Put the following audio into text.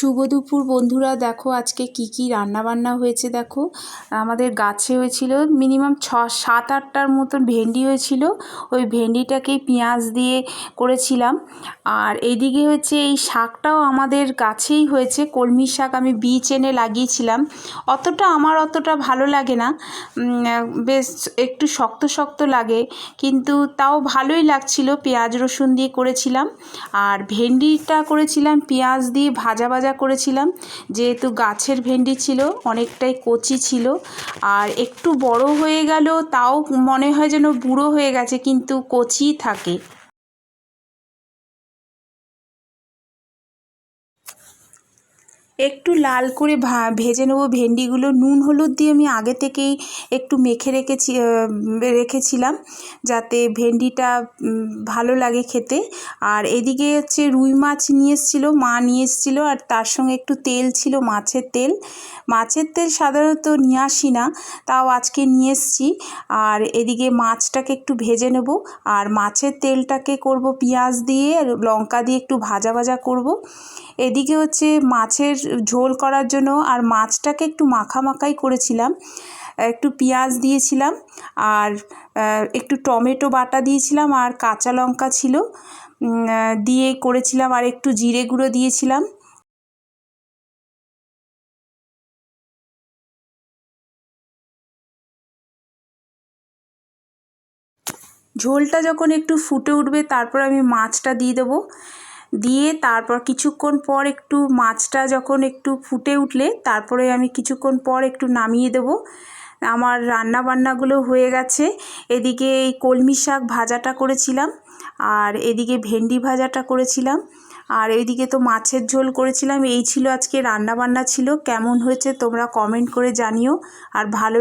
শুভ দুপুর বন্ধুরা। দেখো আজকে কি রান্না বান্না হয়েছে। দেখো আমাদের গাছে হয়েছিল মিনিমাম 7-8টার মতন ভেন্ডি হয়েছিল। ওই ভেন্ডিটাকেই পেঁয়াজ দিয়ে করেছিলাম। আর এইদিকে হচ্ছে এই শাকটাও আমাদের গাছেই হয়েছে, কলমি শাক। আমি বীজ এনে লাগিয়েছিলাম। আমার অতটা ভালো লাগে না, বেশ একটু শক্ত শক্ত লাগে, কিন্তু তাও ভালোই লাগছিল। পেঁয়াজ রসুন দিয়ে করেছিলাম। আর ভেন্ডিটা করেছিলাম পেঁয়াজ দিয়ে ভাজা করেছিলাম, যেহেতু গাছের ভেন্ডি ছিল, অনেকটাই কচি ছিল। আর একটু বড় হয়ে গেল, তাও মনে হয় যেন বুড়ো হয়ে গেছে, কিন্তু কচিই থাকে। একটু লাল করে ভেজে নেবো ভেন্ডিগুলো। নুন হলুদ দিয়ে আমি আগে থেকেই একটু মেখে রেখেছিলাম, যাতে ভেন্ডিটা ভালো লাগে খেতে। আর এদিকে হচ্ছে রুই মাছ নিয়ে এসেছিলো, মা নিয়ে এসেছিলো, আর তার সঙ্গে একটু তেল ছিল, মাছের তেল। মাছের তেল সাধারণত নিয়ে আসি না, তাও আজকে নিয়ে এসেছি। আর এদিকে মাছটাকে একটু ভেজে নেব। আর মাছের তেলটাকে করব পেঁয়াজ দিয়ে, লঙ্কা দিয়ে একটু ভাজা করব। এদিকে হচ্ছে মাছের ঝোল করার জন্য আর মাছটাকে একটু মাখাই করেছিলাম। একটু পেঁয়াজ দিয়েছিলাম, আর একটু টমেটো বাটা দিয়েছিলাম, আর কাঁচা লঙ্কা ছিল, দিয়ে করেছিলাম, আর একটু জিরে গুঁড়ো দিয়েছিলাম। ঝোলটা যখন একটু ফুটে উঠবে, তারপর আমি মাছটা দিয়ে দেবো। দিয়ে তারপর কিছুক্ষণ পর একটু মাছটা যখন একটু ফুটে উঠলে, তারপরে আমি কিছুক্ষণ পর একটু নামিয়ে দেব। আমার রান্না বান্নাগুলো হয়ে গেছে। এদিকে এই কলমি শাক ভাজাটা করেছিলাম, আর এদিকে ভেন্ডি ভাজাটা করেছিলাম, আর এইদিকে তো মাছের ঝোল করেছিলাম। এই ছিল আজকে রান্না বান্না ছিল। কেমন হয়েছে তোমরা কমেন্ট করে জানিও। আর ভালো